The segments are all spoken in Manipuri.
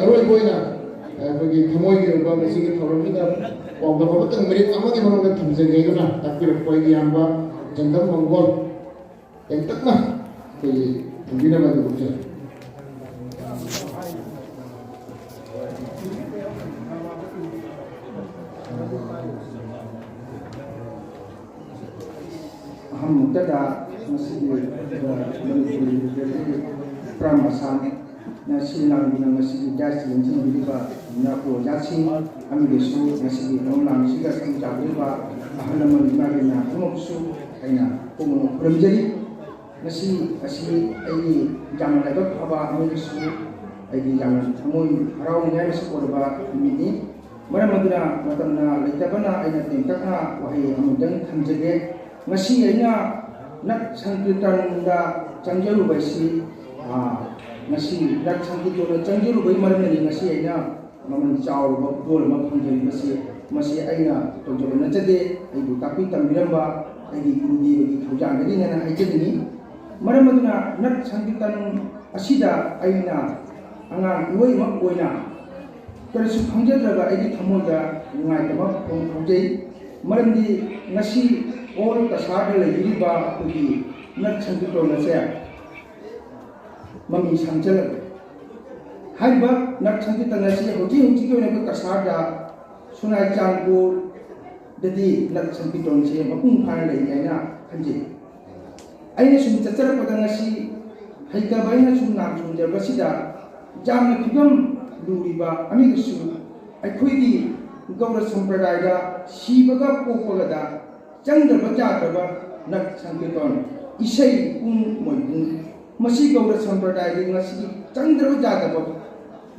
ꯑꯔꯣꯏꯕ ꯑꯣꯏꯅ ꯑꯩꯈꯣꯏꯒꯤ ꯊꯃꯣꯏꯒꯤ ꯑꯣꯏꯕ ꯃꯁꯤꯒꯤ ꯊꯧꯔꯝꯁꯤꯗ ꯄꯥꯎꯗꯝ ꯑꯃꯇꯪ ꯃꯤꯅꯤꯠ ꯑꯃꯒꯤ ꯃꯅꯨꯡꯗ ꯊꯝꯖꯒꯦ ꯑꯗꯨꯅ ꯇꯥꯛꯄꯤꯔꯛꯄ ꯑꯩꯒꯤ ꯏꯌꯥꯝꯕ ꯆꯟꯗꯝ ꯃꯪꯒꯣꯜ ꯇꯦꯟꯇꯛꯅ ꯑꯩꯈꯣꯏꯒꯤ ꯊꯝꯕꯤꯅꯕ ꯑꯗꯨꯒ Hamdada masih pramasan nasi lang bina masih jas lenceng biliba na ko jasi ami besu masih nom lang siga sam jabriba ahalaman bina kumoksu aina kumo premjeri nasi asi ai jang laga khaba ami besu ai jang thamoi harau nya besu korba mini maramaduna matamna leitabana aina tengkakna wahi amudang thamjage masih aina nak sankirtan da changjelu baisi masih nak sankirtan changjelu bai maramni masih aina maman chaw bol ma phangjeli masih aina tojobna chade ai bu tapi tambiramba ai gurudi bagi thujang gadi na ai chedini maramaduna nak sankirtan asida aina angang uoi ma oina karisu phangjadraga ai thamoda ngai tama phongjei maramdi ngasi all kasada lagiriba kugi nak sankito na siya mami sangjal haiba nak sankita na siya huji ko na kasada sunai jangko dadi nak sankito na siya mapung phana lai na kanji aina sum chachara pada ngasi haita baina sum nam sum jarba sida jamna khigam luriba ami su aikhoidi gaura sampradaya sibaga popagada Chandra Jataba Nak Sankirtan Isai Pung Moyung Masi Gaura Sampradaya Nasi Chandra Jataba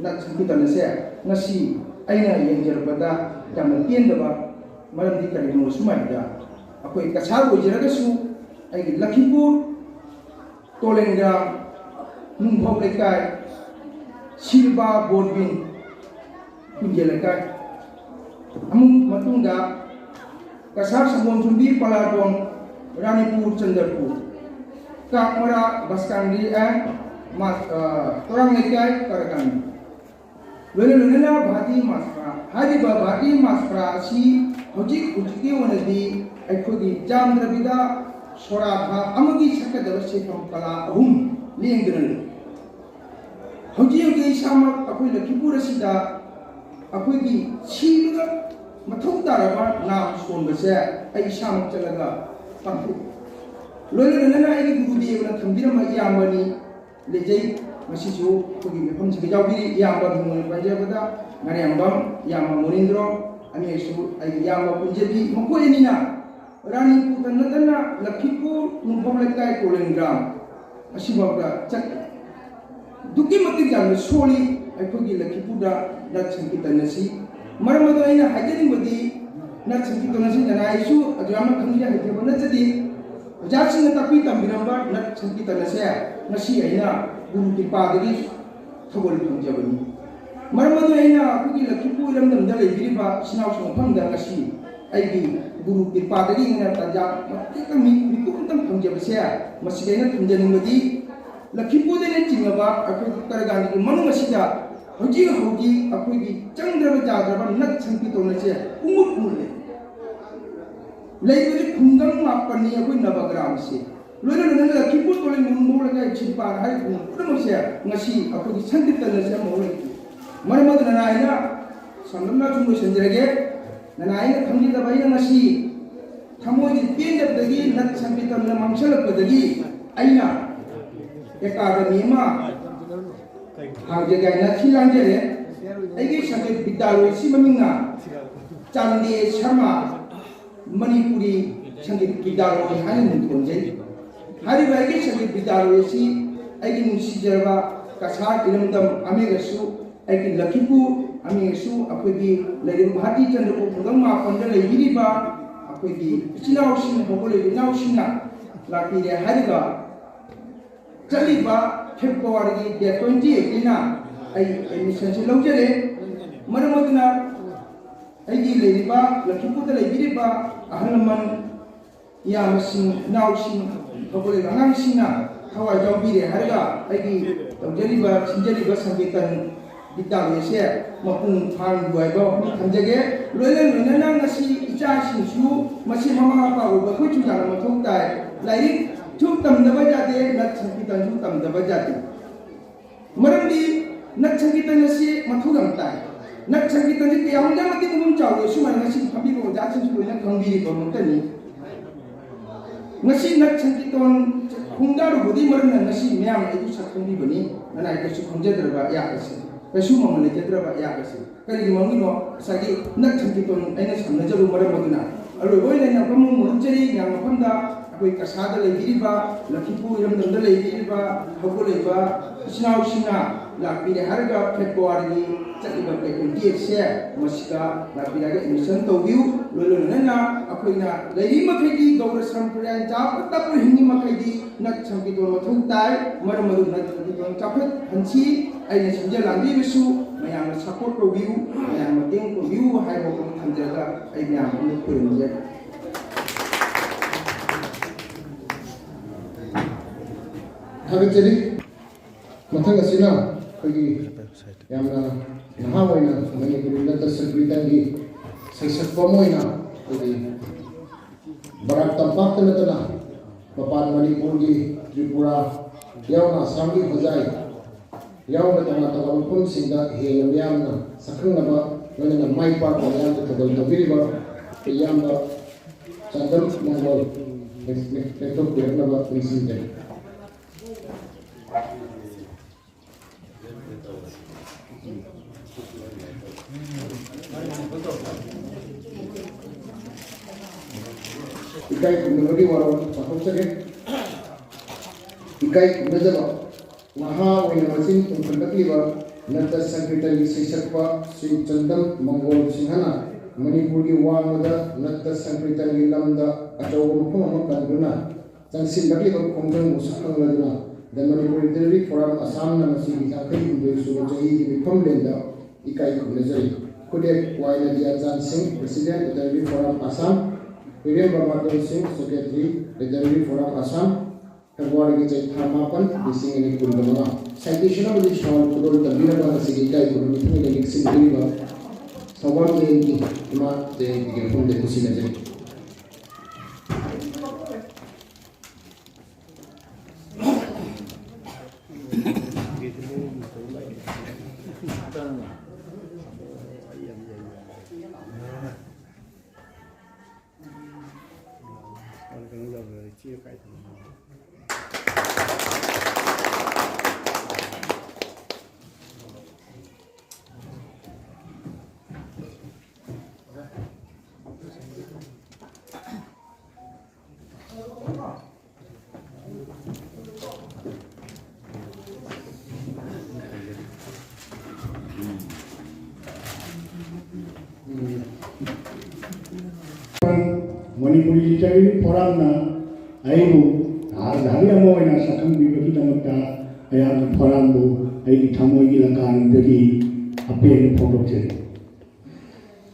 Nak Sankirtan Nasi Nasi Aina Yang Jarbada Jaman Tiendaba Malam Dikari Musumada Aku Kasar Ujiragasu Ai Lakipur Tolengra Numpau Lekai Silba Borbin Kunjelekai Amung Matungga Kasar Sambon Sumbi Paladon Ranipur Chandrapur Kakmara Baskandi Mas Torang Lekai Karakani Luna Bhati Maspra Hariba Bhati Maspra Si Hojik Ujiki Wanadi Aikodi Jamdrabida Soratha Amagi Sakadava Sekam Kala Ahum Liengdran Hoji Sama Akui Lakipura Sida Akui Siluga Mathau taraba nam son base ai sam chalaga pampu loina nana ai gurudi na thambira ma yamani lejai masisu kogi mefam se jawbiri yamba dhumul panjabada ngare ambam yamba morindro ami isu ai yamba punjabi mako enina rani putanna tanna lakhipu numpam lekai kolengram asibabda chak duki mati jam soli ai kogi lakhipuda dak sankitanasi Maramadu aina hajari badi nak sankito nasi dana isu adama khamja hajaba na jadi jatsi na tapi tambiramba nak sankito nasi nasi aina guru kipa dagi thogol khamja bani Maramadu aina kugi lakipu iram dam dale biriba sinaw song phangda nasi aigi guru kipa dagi ngana tanja matika mi ku tam khamja base masina khamja ni badi lakipu dene chingaba aku taragani manu masida Hoji hoji aku ini cangdra jadra nak sankito nasi umut mulle. Lain kunggang apa ni aku nabagram si. Lalu nana kiput oleh mumul lagi cipan hari pun. Udah masih ngasi aku di sankito nasi mulle. Mana mana nana ina sambil cuma sendiri. Nana ina kami dah bayar ngasi. Kamu ini pinjam lagi nak sankito nana mangsal lagi. Aina ekademi mah. Jaga silang jere, egi sakit bidaloi si mamingna, Candi Sharma, Manipuri sakit bidaloi hari muncul jadi, hari bagi sakit bidaloi si, egi musi jerba kasar ilmu dam amigasu, egi lakipu amigasu, aku di lagi hati cenderung pegang makan dan lagi riba, aku di sinau sin, boleh sinau sinna, laki dia hari ga, jadi ba February 28 ina ai admission se laujare maramaduna ai gi leriba lakipu da lebiriba ahalman ya masin nausin bogole angang sina hawa jawbire harga ai gi laujariba sinjariba sangetan विद्यालय से मपुंग फांग दुआइबो थमजगे लोइले लोइना ngasi इचा सिंसु मसी ममा मपा उबा खु चुजा मथौ ताय लाइक थु तमदबा जाते नत संकीर्तन थु तमदबा जाते मरमदी नत संकीर्तन से मथु गम ताय नत संकीर्तन से यामदा मति गुम चावे सुमान ngasi फबी को जासिन सु लोइना खंबी को मतनी ngasi nat संकीर्तन खुंगारु बुदी मरना ngasi म्याम एदु सखंबी बनी ननाय कसु खंजद्रबा या कसे कसु ममले जद्रबा या कसे करी मंगिनो सागी नत संकीर्तन आइना समनजबु मरम मदुना अरु बोइना कमु मुरचरी याम फंदा कोई कसादा लेगिरिबा लखीपु यमदंदा लेगिरिबा हगो लेबा इस्नाउ सिंगा लापिरे हरगा फेब्रुवारी चकिबा पेकुंटी से मसिका लापिरागे एडमिशन तोबिउ लोलोनना अखोइना लेरि मखैदी गौर संप्रदाय जाप तप हिंदी मखैदी नत संकीर्तन मथौ ताय मरमदु नत संकीर्तन चाफत हंसी आइना समझ लांदी बिसु मयाम सपोर्ट तोबिउ मयाम मतें तोबिउ हाइबो को थंजगा आइ मयाम को खुरुमजे थागतरी मथंग असिना कोई यामना नहा होइना मणिपुरी नृत्य संगीतंगी सैसक्पम होइना कोई बराक तंपाक नतना मपान मणिपुर की त्रिपुरा यावना सांगी हजाई यावना तना तवा मफम सिंदा हेंग यामना सखंगनबा लोइना माइ पाक याम तगल तबिरिबा यामना चंदन मंगल नेक्स्ट बिरनबा निसिंदे इकाई कुंडली वाला सपोर्ट इकाई कुंडल वहाँ वही मशीन कुंडली वाला नृत्य संकीर्तन की शीर्षक श्री चंदन मंगोल सिंहना मणिपुर की वांगदा नृत्य संकीर्तन की लम्दा अचौग मुखम कंदुना संसिल लकली व कुंडल मुसखंग लदना the Manipur literary forum Assam नमसी की जाकई कुंडल सुबह चाहिए की विफम लेंदा इकाई कुंडल खुदे वाइना दिया जान Singh president literary forum Assam William Bamadil Singh, Secretary, Literary Forum Assam, February की चैत थामापन दिसिंग इन्हीं कुंडलना citation of the short कुडोल तबीना बांग सिगिका इकोनॉमिक में लेकिन सिंगली बांग सवाल में इनकी इमारत के गिरफ्तार देखो सी नजर मणिपुरी लिटरेरी फोरम ना आइबु धारी अमोइना सखंग बिबकी दमकता अयाम फोरम बु आइगी थमोइगी लंकान दगी अपेन फोटोक्से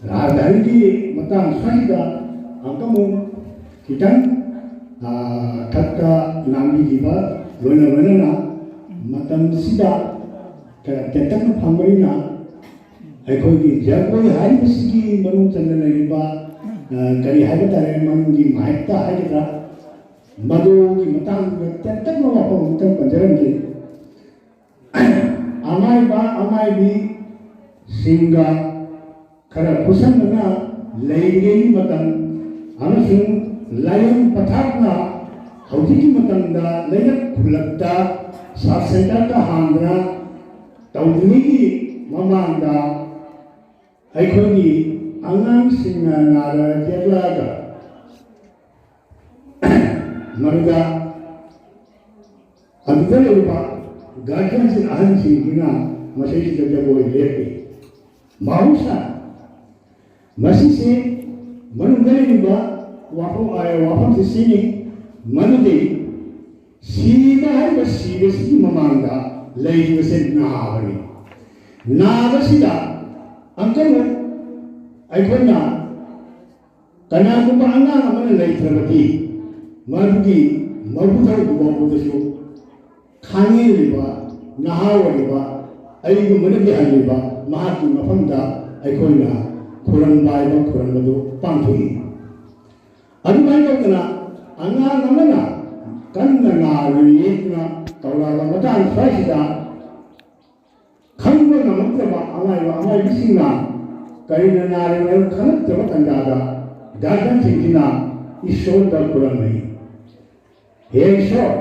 राजधानी की मतंग सहिदा अंकमु किटन थक्का नांगी जीवा लोना लोना मतंग सिदा तेतन फंगरिना अखोगी जगोई हाई बिसकी मनु चंदन रिबा करी है तारे मन की महत्ता है कितना मधु की मतंग तक नो आप मतंग पंजरन के अमाई भी सिंगा खरा कुशन ना लेंगे मतंग अमसिंग लायन पथाकना हौजी की मतंग दा लेनक खुलकता सात सेंटर का हांगना तौदनी की ममांदा अखोगी अंगांग सिंगा नारा जेलागा मरदा अदुदल उपा गार्जियन से अहम सिंगिना मसेज जगबो लेपे माउसा मसी से मनुगले निबा वापो आया वापम से सीने मनुदे सीना है बस सीबसी ममांगा लेई बसे नावनी नावसिदा अंकल अखोना कनागुबा अंगांग अमन लेथ्रबती मरुगी मरुथर गुबाबुदसु खाने लिबा नहावलिबा ꯑꯩꯒꯨꯝꯕꯅ ꯂꯩꯍꯜꯂꯤꯕ ꯃꯍꯥꯛꯀꯤ ꯃꯐꯝꯗ ꯑꯩꯈꯣꯏꯅ ꯈꯨꯔꯨꯝꯕ ꯍꯥꯏꯕ ꯈꯨꯔꯨꯝꯕꯗꯨ ꯄꯥꯡꯊꯣꯛꯏ ꯑꯗꯨꯃꯥꯏꯅ ꯇꯧꯗꯅ ꯑꯉꯥꯡ ꯑꯃꯅ ꯀꯟꯅ ꯅꯥꯔꯤꯅ ꯇꯧꯔꯛꯑꯕ ꯃꯇꯥꯡ ꯁ꯭ꯋꯥꯏꯁꯤꯗ ꯈꯪꯕ ꯉꯝꯃꯛꯇ꯭ꯔꯕ ꯑꯃꯥꯏꯕꯁꯤꯡꯅ ꯀꯔꯤꯅ ꯅꯥꯔꯤꯕ ꯈꯪꯂꯛꯇ꯭ꯔꯕ ꯇꯥꯟꯖꯥꯗ ꯒꯥꯔꯖꯤꯌꯟꯁꯤꯡꯁꯤꯅ ꯏꯁꯣꯔꯗ ꯈꯨꯔꯨꯝꯅꯩ ꯍꯦ ꯏꯁꯣꯔ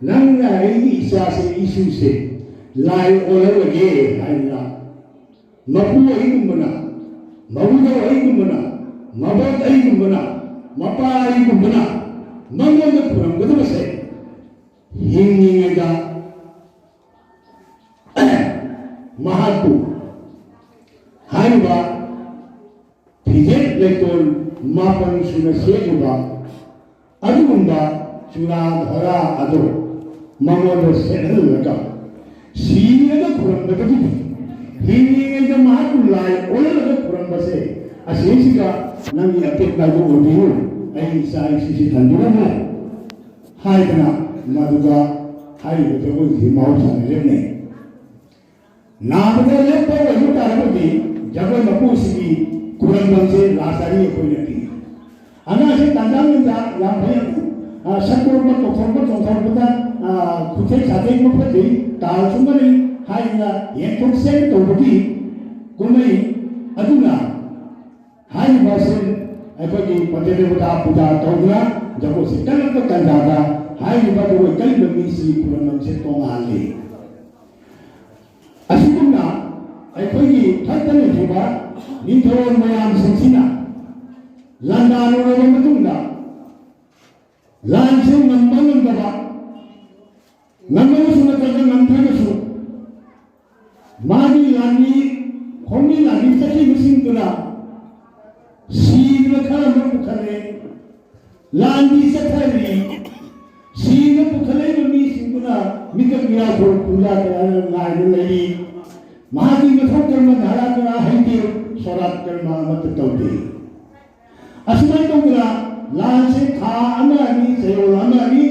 ꯅꯪꯅ ꯑꯩꯒꯤ ꯏꯆꯥꯁꯦ ꯏꯁꯨꯁꯦ ꯂꯥꯏ ꯑꯣꯜꯍꯜꯂꯒꯦ ꯍꯥꯏꯅ ꯃꯄꯨ ꯑꯩꯒꯨꯝꯕꯅ ꯃꯕꯨꯗꯧ ꯑꯩꯒꯨꯝꯕꯅ ꯃꯕꯣꯛ ꯑꯩꯒꯨꯝꯕꯅ ꯃꯄꯥ ꯑꯩꯒꯨꯝꯕꯅ ꯃꯉꯣꯟꯗ ꯈꯨꯔꯨꯝꯒꯗꯕꯁꯦ ꯍꯤꯡꯂꯤꯉꯩꯗ ꯃꯍꯥꯛꯄꯨ ꯍꯥꯏꯔꯤꯕ ꯐꯤꯖꯦꯠ ꯂꯩꯇꯣꯜ ꯃꯥꯄꯟ ꯁꯨꯅ ꯁꯦꯠꯂꯤꯕ ꯑꯗꯨꯒꯨꯝꯕ ꯆꯨꯔꯥ ꯙꯔꯥ ꯑꯗꯨ ꯃꯉꯣꯟꯗ ꯁꯦꯠꯍꯜꯂꯒ ꯁꯤꯔꯒ ꯈꯨꯔꯨꯝꯕꯗꯒꯤ ꯍꯤꯡꯂꯤꯉꯩꯗ ꯃꯍꯥꯛꯄꯨ ꯂꯥꯏ ꯑꯣꯜꯍꯜꯂꯒ ꯈꯨꯔꯨꯝꯕꯁꯦ ꯑꯁꯤꯁꯤꯒ ꯅꯪꯒꯤ ꯑꯄꯤꯛꯄ ꯑꯗꯨ ꯑꯣꯏꯕꯤꯌꯨ ꯑꯩ ꯏꯆꯥ ꯏꯁꯨꯁꯤ ꯊꯝꯕꯤꯔꯝꯃꯨ ꯍꯥꯏꯗꯅ ꯃꯗꯨꯒ ꯍꯥꯏꯔꯤꯕ ꯖꯒꯣꯏꯁꯤ ꯃꯍꯧꯁꯥꯅ ꯂꯦꯞꯅꯩ ꯅꯥꯕꯗ ꯂꯦꯞꯄ ꯑꯣꯏꯕ ꯇꯥꯔꯕꯗꯤ ꯖꯒꯣꯏ ꯃꯄꯨꯁꯤꯒꯤ ꯈꯨꯔꯨꯝꯕꯝꯁꯦ ꯂꯥꯁꯇꯔꯤ ꯑꯩꯈꯣꯏꯅ ꯄꯤ ꯑꯉꯥꯡꯁꯦ ꯇꯥꯟꯖꯥ ꯌꯥꯝ ꯐꯩ ꯁꯛꯇꯣꯛꯄ ꯇꯧꯊꯣꯛꯄ ꯆꯣꯡꯊꯣꯛꯄꯗ ꯈꯨꯊꯦꯛ ꯁꯥꯊꯦꯛꯄ ꯐꯠꯇꯦ ꯇꯥꯜ ꯆꯨꯝꯕꯅꯤ ꯍꯥꯏꯅ ꯌꯦꯡꯊꯣꯛꯁꯦ ꯇꯧꯕꯒꯤ ꯀꯨꯝꯍꯩ ꯑꯗꯨꯅ ꯍꯥꯏꯔꯤꯕꯁꯤ ꯑꯩꯈꯣꯏꯒꯤ ꯄꯟꯆꯗꯦꯕꯇꯥ ꯄꯨꯖꯥ ꯇꯧꯗꯨꯅ ꯖꯒꯣꯏꯁꯤ ꯀꯜꯂꯛꯄ ꯇꯥꯟꯖꯥꯗ ꯍꯥꯏꯔꯤꯕ ꯖꯒꯣꯏ ꯀꯜꯂꯤꯕ ꯃꯤꯁꯤꯒꯤ ꯈꯨꯔꯨꯝꯕꯝꯁꯦ ꯇꯣꯉꯥꯜꯂꯤ ꯑꯁꯤꯒꯨꯝꯅ ꯑꯩꯈꯣꯏꯒꯤ ꯊꯛꯇ ꯂꯩꯈꯤꯕ ꯅꯤꯡꯊꯧ ꯃꯌꯥꯝꯁꯤꯡꯁꯤꯅ ꯂꯥꯟꯗꯥꯔꯨꯔꯕ ꯃꯇꯨꯡꯗ ꯂꯥꯟꯁꯦ ꯉꯝꯕ ꯉꯝꯗꯕ ꯉꯝꯃꯒꯁꯨ ꯅꯠꯇ꯭ꯔꯒ ꯉꯝꯗ꯭ꯔꯒꯁꯨ मागी लानी खोमी लानी चकी मुसिंगुना सीन खरा में पुखले लानी चखरी सीन पुखले में मी सिंगुना मिकट मिया को पूजा कराने लाइन लगी मागी मथो कर्म धारा करा है सोरात कर्म मत तौते असमय तौरा लान से था अमानी सेयो अमानी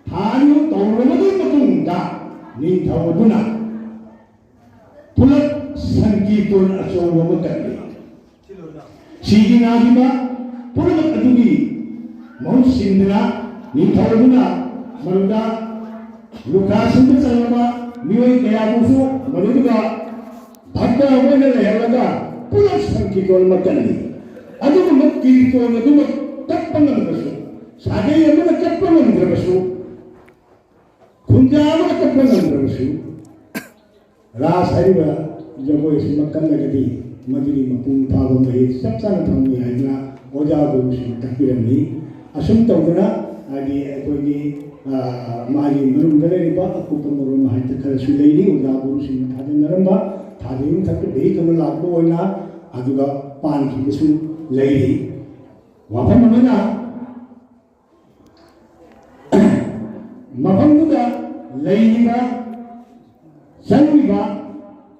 थानु तौरमदि मतुंगा निथौदुना पुलक संगीतों अचौब मकले सीगी नागिबा पुलक अदुगी महु सिंदना निथौदुना मरुदा लुका सिंद चलबा मियोय कयाबुसु मरुदुगा भक्ता होने लेहलगा पुलक संगीतों मकले अदुग मक्कीतों अदुग तप्पंगम बसु सागे यमन तप्पंगम बसु खुंजाम तप्पंगम बसु रास हरिबा जगोय से मक्कन लगदी मदुरी मपुंग फाबो महे सब साना थंगी हाइना ओजा गुरु से तकबिरनी असुम तौदना आदि अकोगी मागी मरुम दरेबा अकुप मरुम हाइत खरसु लेनी ओजा गुरु से थादन नरंबा थादिम थक दे कम लागबो ओना अदुगा पान की बसु लेरी वाफम मना मफंगुदा लेनीबा संगीबा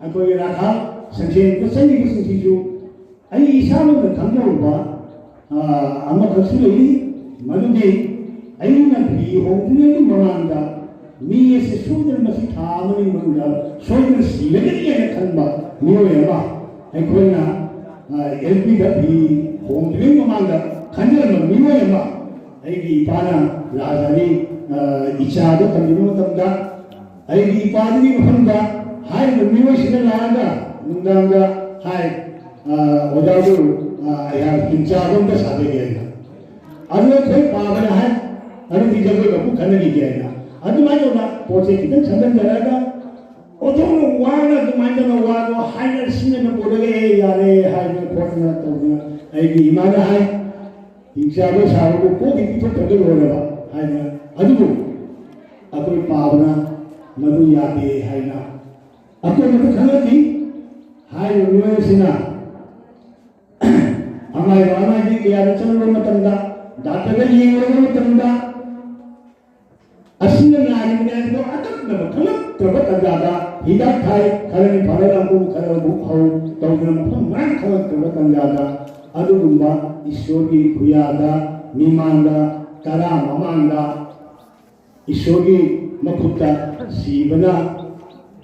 अकोई राखा संचेन को संगी को संचीजो आई ईशा में धंधा होगा अम्मा खर्ची लेनी मनुष्य आई ना भी होंगे नहीं मनांगा मी ऐसे सोचने में सी ठामने मनुष्य सोचने सीले के लिए खंबा नियो यामा आई कोई ना एलपी का भी होंगे नहीं मनांगा खंजर में नियो यामा आई की पाना राजानी इच्छा दो कंदिनो तमगा आई की पानी मफंगा हाय मियो सिने लागा मुंदांगा हाय ओदादु या किंचागम का साथे गया अदु कोई पावन है अदु की जगह को खनगी गया अदु माय ओना पोचे कितन संदन जरागा ओदो वाना तो माय ना वानो हाय सिने में बोलगे यारे हाय में कोटना तो आई की ईमान है किंचागो सारो को की तो तगल होलेबा हाय अदु अकोई पावना मधु यादे हाय ना अकोई मत खनगी हाय मियो सिना हमारे रामा जी के यार चलो मतंदा दातगा येंगरो मतंदा असिन नारी ने तो अटक न खल प्रबत अंदादा हिदा थाई खरनी फरला को खरबु हौ तौगन फमान खल प्रबत अंदादा अदुगुंबा ईश्वर की खुयादा मीमांदा तरा ममांदा ईश्वर की मखुता सीबना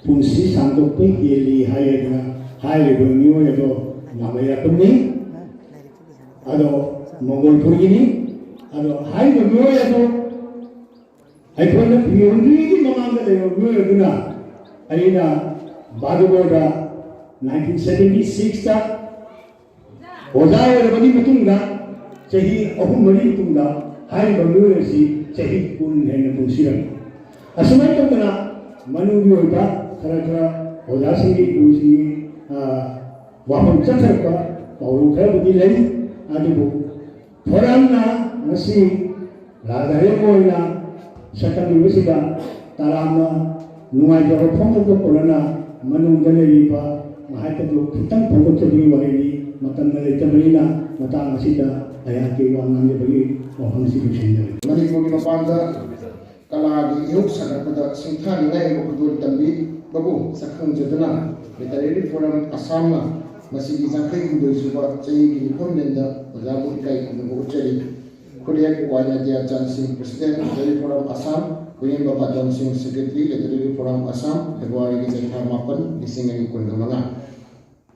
punsi santuk pe yeli hai bumi o yado namaya puni ado Mongol purgini ado hai bumi o yado hai pun piyuni mamanga le bumi yaduna aina badugoda 1976 ta oda o bani mutunga chahi ahum mari tunga hai bumi o si chahi kun hen punsiram asumai to kana Manu Yoda, Karaka, Odasingi, Usi, Wapam Chatarka, Pauka, Dilay, Adibu. Forana, Nasi, Radhayamoina, Sakam Visida, Tarama, Nuaja, Pongo Corona, Manu Galeripa, Mahatato, Kitan Pongo Chabi, Vareni, Matana Tamarina, Matana Sita, Ayaki, Wangan, or Hansi Vishin. Manipuri Mapanda. Kalagi yuk sangat pada singkhan ngai bukudul tambi babu sakhang jadana literary forum asama masih disangkai kudul suba cai gini pemenda lagu kai kudu ucari kuliah kuanya dia Johnson presiden literary forum asam kuliah bapak Johnson secretary literary forum asam Februari di tahun 8 di singai kun gamanga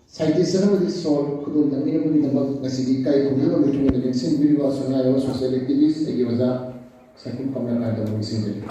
scientist sana di sol kudul tambi ni pun ditambah masih kai kudu betul dengan sin bilwa sungai was social activist lagi wajah Second comment ada di sini.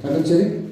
Ada ciri?